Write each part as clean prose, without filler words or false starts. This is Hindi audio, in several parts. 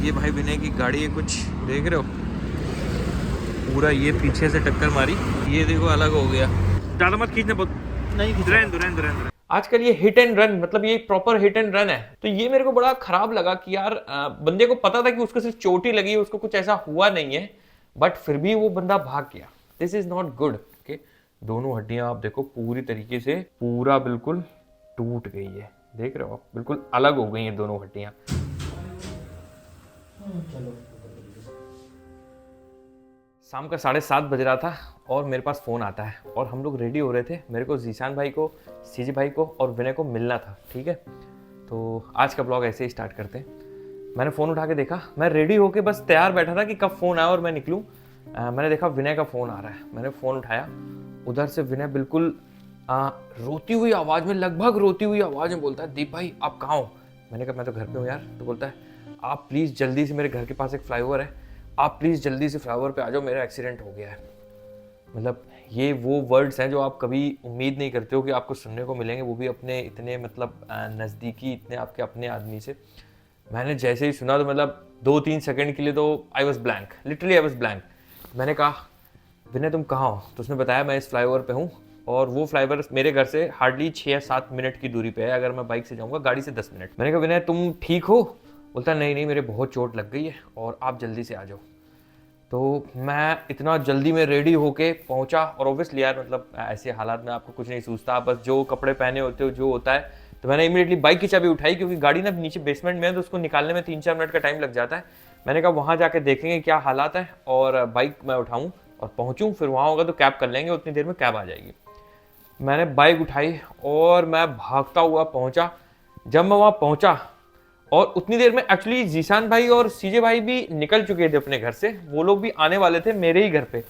ये भाई विनय की गाड़ी है, कुछ देख रहे हो, पूरा ये पीछे से टक्कर मारी, ये देखो अलग हो गया। ज़्यादा मत खींचना, बहुत नहीं खींच, रहने दो। आजकल ये हिट एंड रन, मतलब ये प्रॉपर हिट एंड रन है, तो ये मेरे को बड़ा खराब लगा कि यार बंदे को पता था कि उसको सिर्फ चोट ही लगी है, उसको कुछ ऐसा हुआ नहीं है, बट फिर भी वो बंदा भाग गया। This is not good. Okay, दोनों हड्डियां आप देखो पूरी तरीके से पूरा बिल्कुल टूट गई है, देख रहे हो आप, बिल्कुल अलग हो गई हैं दोनों हड्डियां। शाम का 7:30 बज रहा था और मेरे पास फ़ोन आता है और हम लोग रेडी हो रहे थे। मेरे को जीशान भाई को, सीजी भाई को और विनय को मिलना था, ठीक है। तो आज का ब्लॉग ऐसे ही स्टार्ट करते हैं। मैंने फ़ोन उठा के देखा, मैं रेडी होके बस तैयार बैठा था कि कब फ़ोन आया और मैं निकलूँ। मैंने देखा विनय का फ़ोन आ रहा है, मैंने फ़ोन उठाया, उधर से विनय बिल्कुल रोती हुई आवाज़ में, लगभग रोती हुई आवाज़ में बोलता है, दीप भाई आप कहाँ हो? मैंने कहा मैं तो घर पे हूँ यार। तो बोलता है आप प्लीज़ जल्दी से, मेरे घर के पास एक फ्लाईओवर है, आप प्लीज़ जल्दी से फ्लाईओवर पे आ जाओ, मेरा एक्सीडेंट हो गया है। मतलब ये वो वर्ड्स हैं जो आप कभी उम्मीद नहीं करते हो कि आपको सुनने को मिलेंगे, वो भी अपने इतने मतलब नज़दीकी, इतने आपके अपने आदमी से। मैंने जैसे ही सुना तो मतलब 2-3 सेकंड के लिए तो I was blank, literally I was blank. मैंने कहा विनय तुम कहाँ हो? तो उसने बताया मैं इस फ्लाईओवर पे हूँ और वो फ्लाईओवर मेरे घर से हार्डली 6-7 मिनट की दूरी पे है, अगर मैं बाइक से जाऊँगा, गाड़ी से 10 मिनट। मैंने कहा विनय तुम ठीक हो? बोलता नहीं नहीं, मेरे बहुत चोट लग गई है और आप जल्दी से आ जाओ। तो मैं इतना जल्दी में रेडी होके पहुंचा और ऑब्वियसली यार मतलब ऐसे हालात में आपको कुछ नहीं सूझता, बस जो कपड़े पहने होते हो जो होता है। तो मैंने इमीडिएटली बाइक की चाबी उठाई, क्योंकि गाड़ी ना नीचे बेसमेंट में है, तो उसको निकालने में 3-4 मिनट का टाइम लग जाता है। मैंने कहा वहाँ जाके देखेंगे क्या हालात है और बाइक मैं उठाऊँ और पहुँचूँ, फिर वहाँ होगा तो कैब कर लेंगे, उतनी देर में कैब आ जाएगी। मैंने बाइक उठाई और मैं भागता हुआ पहुँचा। जब मैं वहाँ पहुँचा और उतनी देर में एक्चुअली जीशान भाई और सीजे भाई भी निकल चुके थे अपने घर से, वो लोग भी आने वाले थे मेरे ही घर पे।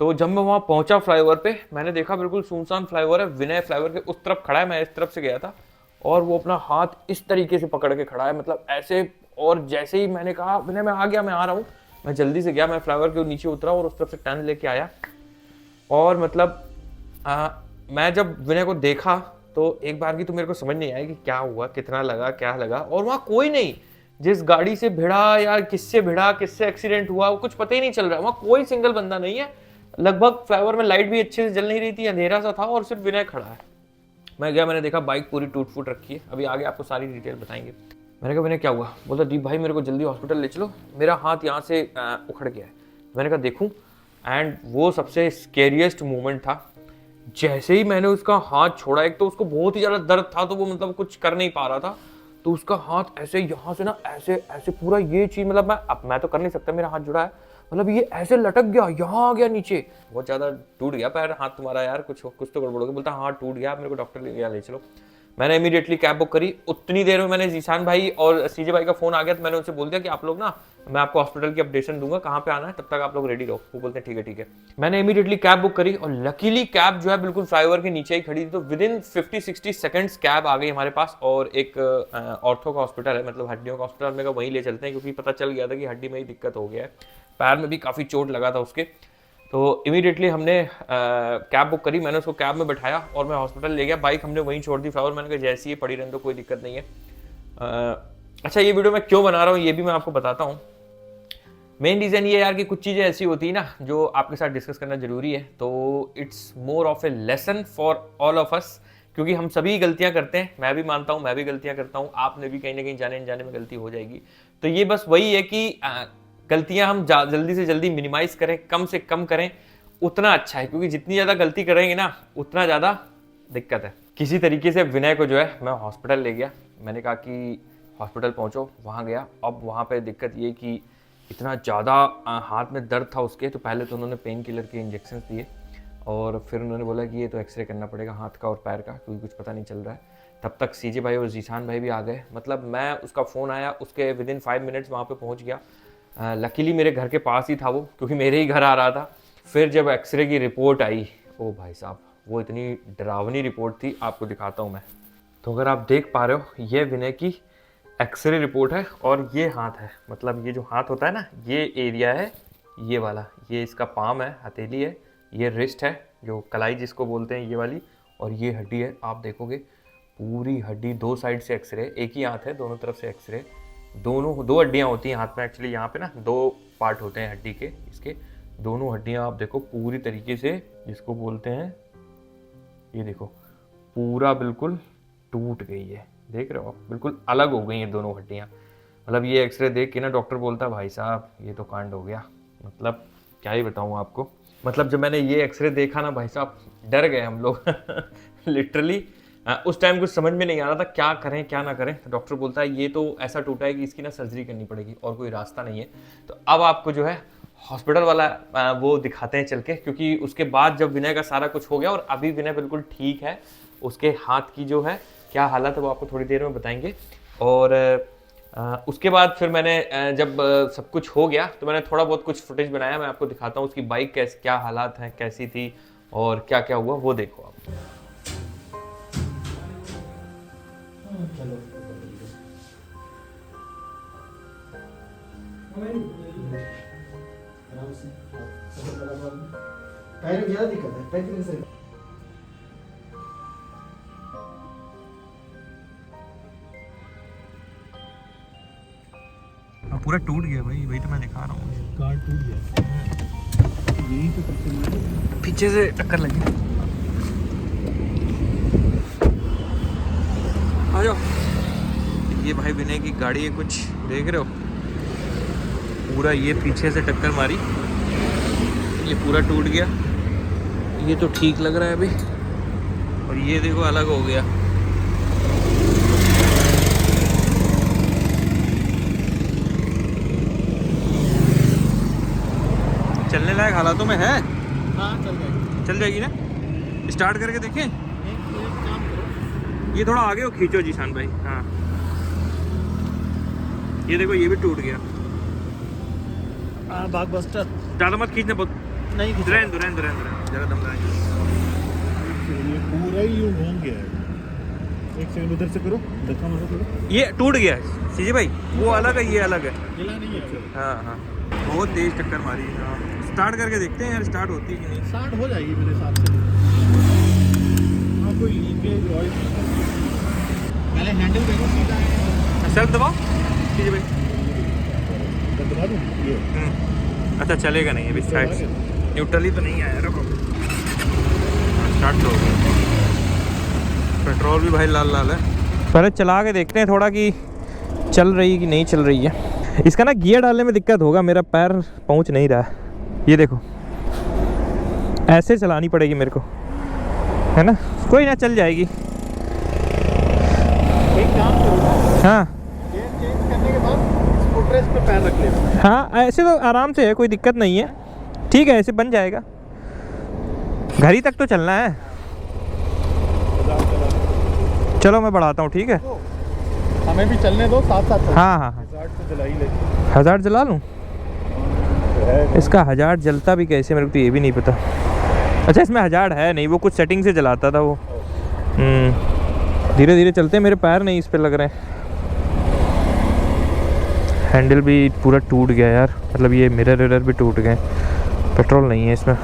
तो जब मैं वहां पहुंचा फ्लाईओवर पे, मैंने देखा बिल्कुल सुनसान फ्लाईओवर है, विनय फ्लाईओवर के उस तरफ खड़ा है, मैं इस तरफ से गया था, और वो अपना हाथ इस तरीके से पकड़ के खड़ा है, मतलब ऐसे। और जैसे ही मैंने कहा विनय मैं आ गया, मैं आ रहा हूँ, मैं जल्दी से गया, मैं फ्लाईओवर के नीचे उतरा और उस तरफ से टर्न लेके आया। और मतलब मैं जब विनय को देखा तो एक बार की तो मेरे को समझ नहीं आया कि क्या हुआ, कितना लगा, क्या लगा। और वहां कोई नहीं, जिस गाड़ी से भिड़ा या किससे एक्सीडेंट हुआ वो कुछ पता ही नहीं चल रहा है, वहां कोई सिंगल बंदा नहीं है। लगभग फ्लाईओवर में लाइट भी अच्छे से जल नहीं रही थी, अंधेरा सा था और सिर्फ विनय खड़ा है। मैं गया, मैंने देखा बाइक पूरी टूट फूट रखी है, अभी आगे आपको सारी डिटेल बताएंगे। मैंने कहा विनय क्या हुआ? बोलता दीप भाई मेरे को जल्दी हॉस्पिटल ले चलो, मेरा हाथ यहाँ से उखड़ गया है। मैंने कहा देखूं। एंड वो सबसे स्केरियस्ट मोमेंट था, जैसे ही मैंने उसका हाथ छोड़ा, एक तो उसको बहुत ही ज्यादा दर्द था, तो वो मतलब कुछ कर नहीं पा रहा था, तो उसका हाथ ऐसे यहाँ से ना ऐसे ऐसे पूरा ये चीज, मतलब मैं तो कर नहीं सकता, मेरा हाथ जुड़ा है, मतलब ये ऐसे लटक गया, यहाँ आ गया नीचे, बहुत ज्यादा टूट गया पैर हाथ तुम्हारा यार, कुछ कुछ तो गड़बड़ हो गया। बोलता हाथ टूट गया, मेरे को डॉक्टर ले चलो। मैंने इमीडिएटली कैब बुक करी। उतनी देर में मैंने जीशान भाई और सीजे भाई का फोन आ गया, तो मैंने उनसे बोल दिया कि आप लोग ना, मैं आपको हॉस्पिटल की अपडेशन दूंगा, कहाँ पे आना है, तब तक आप लोग रेडी रहो। वो बोलते हैं ठीक है। मैंने इमीडिएटली कैब बुक करी और लकीली कैब जो है बिल्कुल फ्लाईओवर के नीचे ही खड़ी थी, तो विद इन 50-60 सेकंड्स कैब आ गई हमारे पास। और एक ऑर्थो का हॉस्पिटल है, मतलब हड्डियों का हॉस्पिटल, में वहीं ले चलते हैं, क्योंकि पता चल गया था कि हड्डी में ही दिक्कत हो गया है, पैर में भी काफ़ी चोट लगा था उसके। तो इमीडिएटली हमने कैब बुक करी, मैंने उसको कैब में बैठाया और मैं हॉस्पिटल ले गया। बाइक हमने वहीं छोड़ दी फ्लावर, मैंने कहा जैसी ये पड़ी रहने तो कोई दिक्कत नहीं है। अच्छा, ये वीडियो मैं क्यों बना रहा हूँ ये भी मैं आपको बताता हूँ। मेन रीज़न ये यार कि कुछ चीज़ें ऐसी होती है ना जो आपके साथ डिस्कस करना जरूरी है, तो it's more of A lesson for all of us, क्योंकि हम सभी गलतियां करते हैं, मैं भी मानता हूँ, मैं भी गलतियां करता हूँ, आपने भी कहीं ना कहीं जाने अनजाने में गलती हो जाएगी। तो ये बस वही है कि गलतियां हम जल्दी से जल्दी मिनिमाइज करें, कम से कम करें, उतना अच्छा है, क्योंकि जितनी ज़्यादा गलती करेंगे ना उतना ज़्यादा दिक्कत है। किसी तरीके से विनय को जो है मैं हॉस्पिटल ले गया, मैंने कहा कि हॉस्पिटल पहुँचो, वहाँ गया। अब वहाँ पे दिक्कत ये कि इतना ज़्यादा हाथ में दर्द था उसके, तो पहले तो उन्होंने पेन किलर के इंजेक्शन दिए और फिर उन्होंने बोला कि ये तो एक्सरे करना पड़ेगा हाथ का और पैर का, क्योंकि कुछ पता नहीं चल रहा है। तब तक सीजे भाई और जीशान भाई भी आ गए, मतलब मैं उसका फ़ोन आया उसके विद इन 5 मिनट्स वहाँ पे पहुँच गया। लकीली मेरे घर के पास ही था वो, क्योंकि मेरे ही घर आ रहा था। फिर जब एक्सरे की रिपोर्ट आई, ओ भाई साहब वो इतनी डरावनी रिपोर्ट थी, आपको दिखाता हूँ मैं। तो अगर आप देख पा रहे हो, ये विनय की एक्सरे रिपोर्ट है और ये हाथ है, मतलब ये जो हाथ होता है ना, ये एरिया है, ये वाला, ये इसका पाम है, हथेली है, ये रिस्ट है जो कलाई जिसको बोलते हैं ये वाली, और ये हड्डी है। आप देखोगे पूरी हड्डी, 2 साइड से एक्सरे, एक ही हाथ है दोनों तरफ से एक्सरे, दोनों 2 हड्डियाँ होती हैं हाथ में एक्चुअली, यहाँ पे ना 2 पार्ट होते हैं हड्डी के, इसके दोनों हड्डियाँ आप देखो पूरी तरीके से, जिसको बोलते हैं, ये देखो पूरा बिल्कुल टूट गई है, देख रहे हो आप, बिल्कुल अलग हो गई हैं दोनों हड्डियाँ। मतलब ये एक्सरे देख के ना डॉक्टर बोलता भाई साहब ये तो कांड हो गया, मतलब क्या ही बताऊँ आपको। मतलब जब मैंने ये एक्सरे देखा ना भाई साहब, डर गए हम लोग लिटरली। उस टाइम कुछ समझ में नहीं आ रहा था क्या करें क्या ना करें। तो डॉक्टर बोलता है ये तो ऐसा टूटा है कि इसकी ना सर्जरी करनी पड़ेगी और कोई रास्ता नहीं है। तो अब आपको जो है हॉस्पिटल वाला वो दिखाते हैं चल के, क्योंकि उसके बाद जब विनय का सारा कुछ हो गया और अभी विनय बिल्कुल ठीक है, उसके हाथ की जो है क्या हालत है वो आपको थोड़ी देर में बताएंगे। और उसके बाद फिर मैंने जब सब कुछ हो गया तो मैंने थोड़ा बहुत कुछ फुटेज बनाया, मैं आपको दिखाता हूँ उसकी बाइक कैसे, क्या हालात हैं, कैसी थी और क्या क्या हुआ वो देखो आप। पैर में ज्यादा दिक्कत है, पैर की नसर पूरा टूट गया भाई, वही तो मैं दिखा रहा हूँ, कार्ड टूट गया, यही तो सबसे बड़ा पीछे से टक्कर लगी। आ जाओ, ये भाई विनय की गाड़ी है, कुछ देख रहे हो, पूरा ये पीछे से टक्कर मारी, ये पूरा टूट गया, ये तो ठीक लग रहा है अभी, और ये देखो अलग हो गया। चलने लायक हालातों में है? हाँ चल जाएगी ना? स्टार्ट करके देखें। एक काम करो, ये थोड़ा आगे हो, खींचो जीशान भाई। हाँ ये देखो ये भी टूट गया। भाग बस्टर ज़्यादा मत खींचना, बहुत नहीं खींचो। रहने दो, रहने दो, रहने दो, जरा दम लगाएंगे। ये पूरा ही यूं घूम गया है। एक सेकंड उधर से करो, धक्का मारो थोड़ा। ये टूट गया है सीजे भाई, वो अलग है ये अलग है। हिला नहीं है। हाँ हाँ बहुत तेज टक्कर मारी। हाँ स्टार्ट करके देखते हैं यार, स्टार्ट होती है कि नहीं। स्टार्ट हो जाएगी मेरे हिसाब से। हाँ कोई लीकेज ऑयल, पहले हैंडल देखो सीधा है। सेल्फ दबाओ सीजे भाई। दबा दूँ ये? अच्छा चलेगा नहीं अभी, साइड से न्यूट्रली तो नहीं आया। रुको स्टार्ट तो हो गया। पेट्रोल भी भाई लाल लाल है। पहले चला के देखते हैं थोड़ा कि चल रही है कि नहीं चल रही है। इसका ना गियर डालने में दिक्कत होगा, मेरा पैर पहुंच नहीं रहा है। ये देखो ऐसे चलानी पड़ेगी मेरे को, है ना? कोई ना चल जाएगी। एक काम करो, हाँ गियर चेंज करने के बाद फुटरेस पे पैर रख लेना। हाँ ऐसे तो आराम से है, कोई दिक्कत नहीं है। ठीक है ऐसे बन जाएगा, घर ही तक तो चलना है। चलो मैं बढ़ाता हूँ, ठीक है? हमें भी चलने दो साथ साथ। हाँ हाँ हाँ। तो जला ही ले। 1000 जला लूँ? इसका 1000 जलता भी कैसे मेरे को तो ये भी नहीं पता। अच्छा इसमें 1000 है नहीं, वो कुछ सेटिंग से जलाता था वो। धीरे धीरे चलते हैं, मेरे पैर नहीं इस पे लग रहे हैं। हैंडल भी पूरा टूट गया यार, मतलब ये मिरर भी टूट गए। पेट्रोल नहीं है इसमें।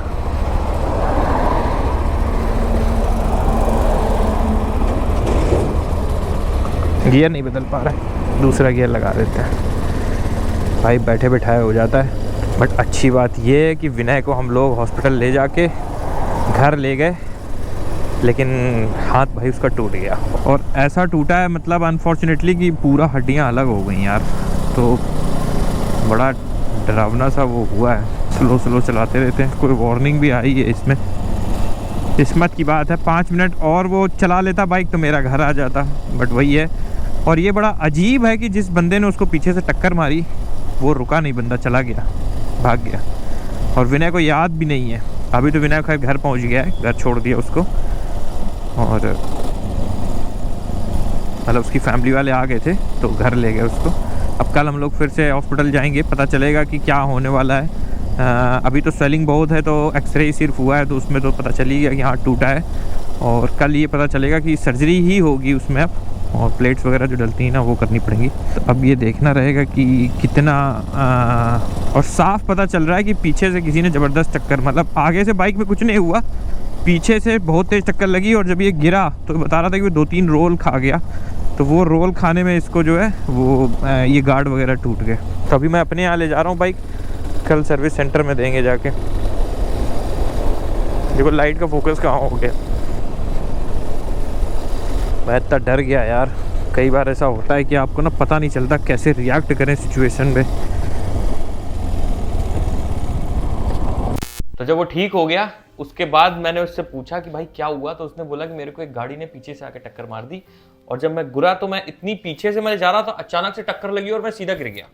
गियर नहीं बदल पा रहा है, दूसरा गियर लगा देते हैं। भाई बैठे बैठाए हो जाता है। बट अच्छी बात ये है कि विनय को हम लोग हॉस्पिटल ले जाके घर ले गए, लेकिन हाथ भाई उसका टूट गया, और ऐसा टूटा है मतलब अनफॉर्चुनेटली कि पूरा हड्डियां अलग हो गई यार। तो बड़ा डरावना सा वो हुआ है। स्लो स्लो चलाते रहते हैं, कोई वार्निंग भी आई है इसमें। किस्मत की बात है, 5 मिनट और वो चला लेता बाइक तो मेरा घर आ जाता, बट वही है। और ये बड़ा अजीब है कि जिस बंदे ने उसको पीछे से टक्कर मारी वो रुका नहीं, बंदा चला गया, भाग गया, और विनय को याद भी नहीं है। अभी तो विनय खैर घर पहुंच गया है, घर छोड़ दिया उसको, और मतलब उसकी फैमिली वाले आ गए थे तो घर ले गए उसको। अब कल हम लोग फिर से हॉस्पिटल जाएंगे, पता चलेगा कि क्या होने वाला है। अभी तो स्वेलिंग बहुत है, तो एक्सरे ही सिर्फ हुआ है, तो उसमें तो पता चली गया कि हाँ टूटा है, और कल ये पता चलेगा कि सर्जरी ही होगी उसमें अब, और प्लेट्स वगैरह जो डलती हैं ना वो करनी पड़ेंगी। तो अब ये देखना रहेगा कि कितना और साफ पता चल रहा है कि पीछे से किसी ने ज़बरदस्त टक्कर, मतलब आगे से बाइक में कुछ नहीं हुआ, पीछे से बहुत तेज़ टक्कर लगी, और जब ये गिरा तो बता रहा था कि वो 2-3 रोल खा गया। तो वो रोल खाने में इसको जो है वो ये गार्ड वगैरह टूट गए। तो अभी मैं अपने यहाँ ले जा रहा हूँ बाइक, कल सर्विस सेंटर में देंगे जाके। देखो लाइट का फोकस कहाँ हो गया। मैं इतना डर गया यार, कई बार ऐसा होता है कि आपको ना पता नहीं चलता कैसे रिएक्ट करें सिचुएशन में। तो जब वो ठीक हो गया उसके बाद मैंने उससे पूछा कि भाई क्या हुआ, तो उसने बोला कि मेरे को एक गाड़ी ने पीछे से आके टक्कर मार दी, और जब मैं गिरा तो मैं इतनी पीछे से मैं जा रहा था, अचानक से टक्कर लगी और मैं सीधा गिर गया,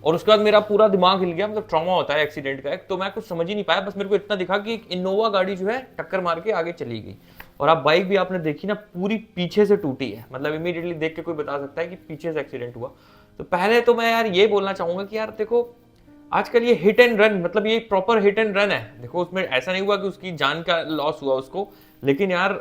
और उसके बाद मेरा पूरा दिमाग हिल गया। मतलब ट्रॉमा होता है एक्सीडेंट का एक, तो मैं कुछ समझ ही नहीं पाया, बस मेरे को इतना दिखा कि एक इनोवा गाड़ी जो है टक्कर मार के आगे चली गई। और आप बाइक भी आपने देखी ना, पूरी पीछे से टूटी है, मतलब इमीडिएटली देख के कोई बता सकता है कि पीछे से एक्सीडेंट हुआ। तो पहले तो मैं यार ये बोलना चाहूंगा कि यार देखो आजकल ये हिट एंड रन, मतलब ये प्रॉपर हिट एंड रन है। देखो उसमें ऐसा नहीं हुआ कि उसकी जान का लॉस हुआ उसको, लेकिन यार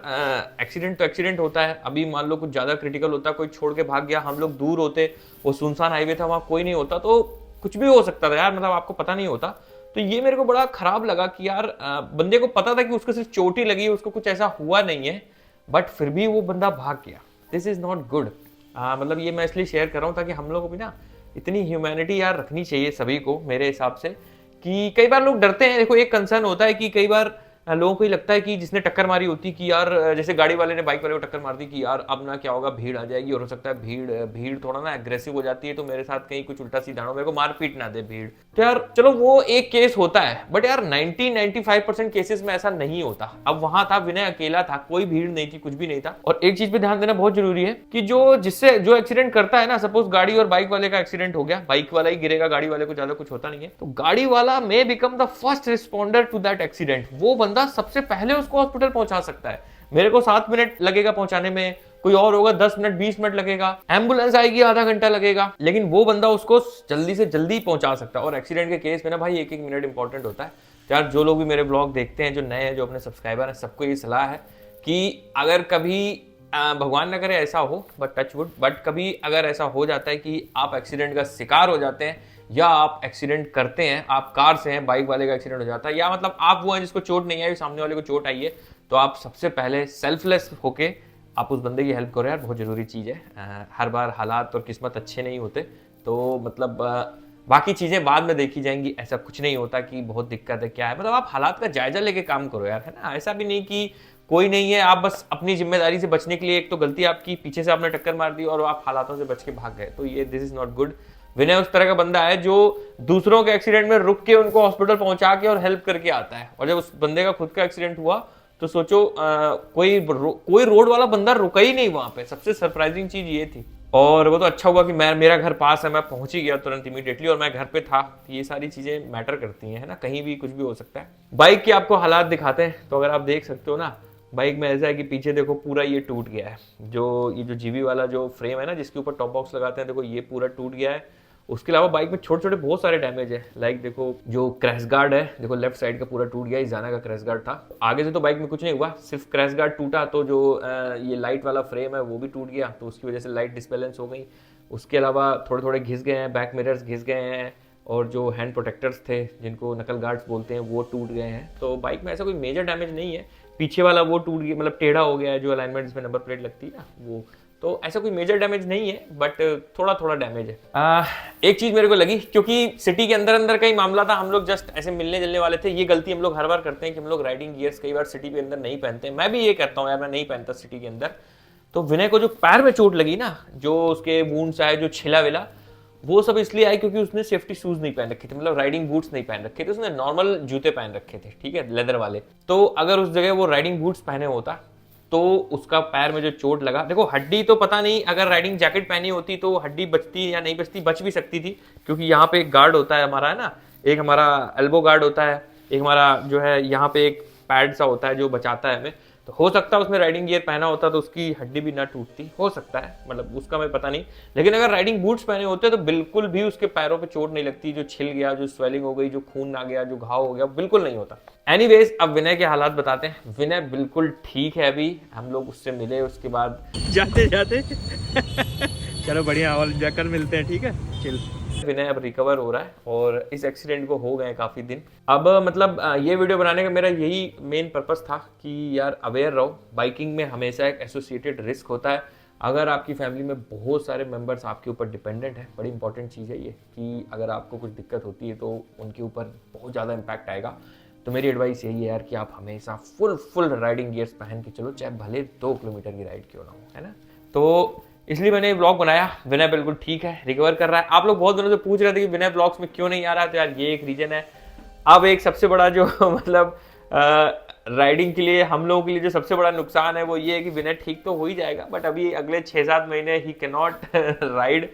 एक्सीडेंट तो एक्सीडेंट होता है। अभी मान लो कुछ ज्यादा क्रिटिकल होता, कोई छोड़ के भाग गया, हम लोग दूर होते, वो सुनसान हाईवे था, वहां कोई नहीं होता, तो कुछ भी हो सकता था यार, मतलब आपको पता नहीं होता। तो ये मेरे को बड़ा खराब लगा कि यार बंदे को पता था कि उसको सिर्फ चोट ही लगी है, उसको कुछ ऐसा हुआ नहीं है, बट फिर भी वो बंदा भाग गया। This is not good. मतलब ये मैं इसलिए शेयर कर रहा हूँ ताकि हम लोग को भी ना इतनी ह्यूमैनिटी यार रखनी चाहिए सभी को, मेरे हिसाब से। कि कई बार लोग डरते हैं। देखो एक कंसर्न होता है कि कई बार लोगों को ही लगता है कि जिसने टक्कर मारी होती कि यार जैसे गाड़ी वाले ने बाइक वाले को टक्कर मार दी कि यार अब ना क्या होगा, भीड़ आ जाएगी, और हो सकता है भीड़ थोड़ा ना एग्रेसिव हो जाती है, तो मेरे साथ कहीं कुछ उल्टा सीधा हो, मेरे को मारपीट ना दे भीड़। तो यार चलो वो एक केस होता है, बट यार 90-95% केसेस में ऐसा नहीं होता। अब वहां था विनय अकेला था, कोई भीड़ नहीं थी, कुछ भी नहीं था। और एक चीज पे ध्यान देना बहुत जरूरी है कि जो एक्सीडेंट करता है ना, सपोज गाड़ी और बाइक वाले का एक्सीडेंट हो गया, बाइक वाला ही गिरेगा, गाड़ी वाले को ज्यादा कुछ होता नहीं है, तो गाड़ी वाला may become the first responder to that accident. वो बंदा सबसे पहले उसको हॉस्पिटल पहुंचा सकता है। मेरे को 7 मिनट लगेगा पहुंचाने में, कोई और होगा 10 मिनट 20 मिनट लगेगा, एम्बुलेंस आएगी आधा घंटा लगेगा, लेकिन वो बंदा उसको जल्दी से जल्दी पहुंचा सकता है। और एक्सीडेंट के केस में ना भाई 1-1 मिनट इंपॉर्टेंट होता है। तो यार जो लोग भी मेरे ब्लॉग देखते हैं, जो नए हैं, जो अपने सब्सक्राइबर हैं, सबको ये सलाह है कि अगर कभी भगवान न करे ऐसा हो, बट टच वुड, बट कभी अगर ऐसा हो जाता है कि आप एक्सीडेंट का शिकार हो जाते हैं, या आप एक्सीडेंट करते हैं, आप कार से हैं, बाइक वाले का एक्सीडेंट हो जाता है, या मतलब आप वो हैं जिसको चोट नहीं आई, सामने वाले को चोट आई है, तो आप सबसे पहले सेल्फलेस होके आप उस बंदे की हेल्प करो यार, बहुत जरूरी चीज़ है। हर बार हालात और किस्मत अच्छे नहीं होते, तो मतलब बाकी चीज़ें बाद में देखी जाएंगी। ऐसा कुछ नहीं होता कि बहुत दिक्कत है क्या है, मतलब आप हालात का जायजा लेके काम करो यार, है ना। ऐसा भी नहीं कि कोई नहीं है, आप बस अपनी जिम्मेदारी से बचने के लिए, एक तो गलती आपकी, पीछे से आपने टक्कर मार दी और आप हालातों से बच के भाग गए, तो ये दिस इज नॉट गुड। विनय उस तरह का बंदा है जो दूसरों के एक्सीडेंट में रुक के उनको हॉस्पिटल पहुंचा के और हेल्प करके आता है। और जब उस बंदे का खुद का एक्सीडेंट हुआ तो सोचो कोई रोड वाला बंदा रुका ही नहीं वहां पे। सबसे सरप्राइजिंग चीज ये थी। और वो तो अच्छा हुआ कि मेरा घर पास है, मैं पहुंच ही गया तुरंत इमीडिएटली, और मैं घर पे था। ये सारी चीजें मैटर करती हैं, है ना, कहीं भी कुछ भी हो सकता है। बाइक के आपको हालात दिखाते हैं, तो अगर आप देख सकते हो ना, बाइक में ऐसा है कि पीछे देखो पूरा ये टूट गया है, ये जो जीवी वाला जो फ्रेम है ना, जिसके ऊपर टॉप बॉक्स लगाते हैं, देखो ये पूरा टूट गया है। उसके अलावा बाइक में छोटे छोटे बहुत सारे डैमेज है। लाइक देखो जो क्रैश गार्ड है, देखो लेफ्ट साइड का पूरा टूट गया, इजाना का क्रैश गार्ड था। आगे से तो बाइक में कुछ नहीं हुआ, सिर्फ क्रैश गार्ड टूटा, तो जो ये लाइट वाला फ्रेम है वो भी टूट गया, तो उसकी वजह से लाइट डिसबैलेंस हो गई। उसके अलावा थोड़े थोड़े घिस गए हैं, बैक मिरर्स घिस गए हैं, और जो हैंड प्रोटेक्टर्स थे जिनको नकल गार्ड्स बोलते हैं वो टूट गए हैं। तो बाइक में ऐसा कोई मेजर डैमेज नहीं है। पीछे वाला वो टूट गया, मतलब टेढ़ा हो गया है, जो अलाइनमेंट जिसमें नंबर प्लेट लगती है ना वो, तो ऐसा कोई मेजर डैमेज नहीं है, बट थोड़ा थोड़ा डैमेज है। एक चीज मेरे को लगी, क्योंकि सिटी के अंदर अंदर का ही मामला था, हम लोग जस्ट ऐसे मिलने जुलने वाले थे। ये गलती हम लोग हर बार करते हैं कि हम लोग राइडिंग गियर्स कई बार सिटी के अंदर नहीं पहनते। मैं भी ये करता हूँ यार, मैं नहीं पहनता सिटी के अंदर। तो विनय को जो पैर में चोट लगी ना, जो उसके वुंड्स आए, जो छिला विला, वो सब इसलिए आई क्योंकि उसने सेफ्टी शूज नहीं पहन रखे थे, मतलब राइडिंग बूट्स नहीं पहन रखे थे, उसने नॉर्मल जूते पहन रखे थे, ठीक है, लेदर वाले। तो अगर उस जगह वो राइडिंग बूट्स पहने होता तो उसका पैर में जो चोट लगा, देखो हड्डी तो पता नहीं, अगर राइडिंग जैकेट पहनी होती तो हड्डी बचती या नहीं बचती, बच भी सकती थी, क्योंकि यहाँ पे एक गार्ड होता है हमारा, है ना, एक हमारा एल्बो गार्ड होता है, एक हमारा जो है यहाँ पे एक पैड सा होता है जो बचाता है हमें। तो हो सकता है उसने राइडिंग गियर पहना होता तो उसकी हड्डी भी ना टूटती, हो सकता है, मतलब उसका मैं पता नहीं। लेकिन अगर राइडिंग बूट्स पहने होते तो बिल्कुल भी उसके पैरों पे चोट नहीं लगती, जो छिल गया, जो स्वेलिंग हो गई, जो खून आ गया, जो घाव हो गया, बिल्कुल नहीं होता। एनीवेज, अब विनय के हालात बताते हैं। विनय बिल्कुल ठीक है, अभी हम लोग उससे मिले उसके बाद जाते जाते चलो बढ़िया, और जाकर मिलते हैं, ठीक है, चिल। विनय अब रिकवर हो रहा है, और इस एक्सीडेंट को हो गए काफी दिन। अब मतलब ये वीडियो बनाने का मेरा यही मेन पर्पस था कि यार अवेयर रहो। बाइकिंग में हमेशा एक एसोसिएटेड रिस्क होता है। अगर आपकी फैमिली में बहुत सारे मेंबर्स आपके ऊपर डिपेंडेंट है, बड़ी इंपॉर्टेंट चीज़ है ये कि अगर आपको कुछ दिक्कत होती है तो उनके ऊपर बहुत ज़्यादा इम्पैक्ट आएगा। तो मेरी एडवाइस यही है यार कि आप हमेशा फुल राइडिंग गियर्स पहन के चलो, चाहे भले 2 किलोमीटर की राइड क्यों ना हो, है ना। तो इसलिए मैंने ब्लॉग बनाया। विनय बिल्कुल ठीक है, रिकवर कर रहा है। आप लोग बहुत दिनों से पूछ रहे थे कि विनय ब्लॉग्स में क्यों नहीं आ रहा है, तो यार ये एक रीजन है। अब एक सबसे बड़ा जो मतलब राइडिंग के लिए हम लोगों के लिए जो सबसे बड़ा नुकसान है वो ये है कि विनय ठीक तो हो ही जाएगा, बट अभी अगले 6-7 महीने ही कैन नॉट राइड।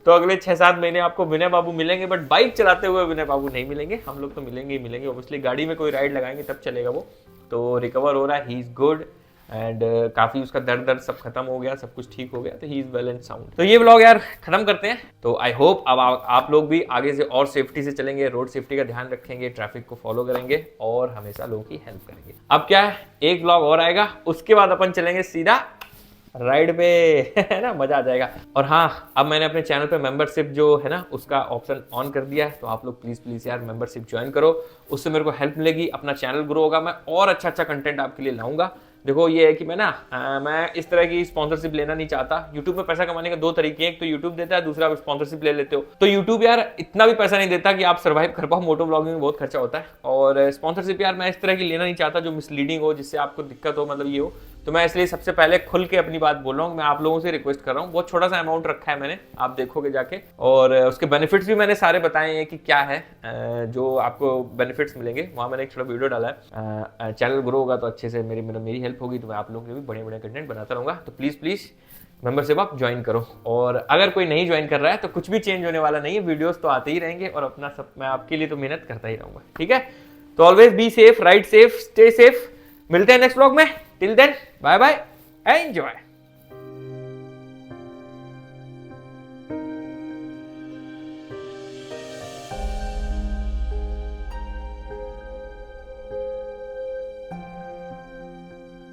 तो अगले 6-7 महीने आपको विनय बाबू मिलेंगे, बट बाइक चलाते हुए विनय बाबू नहीं मिलेंगे। हम लोग तो मिलेंगे ही मिलेंगे, ऑब्वियसली गाड़ी में कोई राइड लगाएंगे तब चलेगा वो। तो रिकवर हो रहा है, ही इज गुड एंड काफ़ी उसका दर्द सब खत्म हो गया, सब कुछ ठीक हो गया, तो he is well and sound. तो ये व्लॉग यार खत्म करते हैं। तो आई होप अब आप लोग भी आगे से और सेफ्टी से चलेंगे, रोड सेफ्टी का ध्यान रखेंगे, ट्रैफिक को फॉलो करेंगे और हमेशा लोगों की हेल्प करेंगे। अब क्या है, एक व्लॉग और आएगा, उसके बाद अपन चलेंगे सीधा राइड पे है ना, मजा आ जाएगा। और हाँ, अब मैंने अपने चैनल पे मेंबरशिप जो है ना उसका ऑप्शन ऑन कर दिया है, तो आप लोग प्लीज यार मेंबरशिप ज्वाइन करो, उससे मेरे को हेल्प मिलेगी, अपना चैनल ग्रो होगा, मैं और अच्छा कंटेंट आपके लिए लाऊंगा। देखो ये है कि मैं इस तरह की स्पॉन्सरशिप लेना नहीं चाहता। यूट्यूब में पैसा कमाने के 2 तरीके हैं, एक तो यूट्यूब देता है, दूसरा आप स्पॉन्सरशिप ले लेते हो। तो यूट्यूब यार इतना भी पैसा नहीं देता कि आप सर्वाइव कर पाओ, मोटो ब्लॉगिंग में बहुत खर्चा होता है। और स्पॉन्सरशिप यार मैं इस तरह की लेना नहीं चाहता जो मिसलीडिंग हो, जिससे आपको दिक्कत हो, मतलब ये हो। तो मैं इसलिए सबसे पहले खुल के अपनी बात बोल रहा हूँ, मैं आप लोगों से रिक्वेस्ट कर रहा हूँ। बहुत छोटा सा अमाउंट रखा है मैंने, आप देखोगे जाके, और उसके बेनिफिट्स भी मैंने सारे बताए हैं कि क्या है जो आपको बेनिफिट्स मिलेंगे। वहाँ मैंने एक छोटा वीडियो डाला है। चैनल ग्रो होगा तो अच्छे से मेरी हेल्प होगी, तो मैं आप लोगों के भी बड़े कंटेंट बनाता रहूँगा। तो प्लीज़ मेंबरशिप आप ज्वाइन करो। और अगर कोई नहीं ज्वाइन कर रहा है तो कुछ भी चेंज होने वाला नहीं है, वीडियोस तो आते ही रहेंगे और अपना सब मैं आपके लिए तो मेहनत करता ही रहूँगा, ठीक है। तो always be safe, ride safe, stay safe. मिलते हैं नेक्स्ट व्लॉग में। Till then bye bye, enjoy.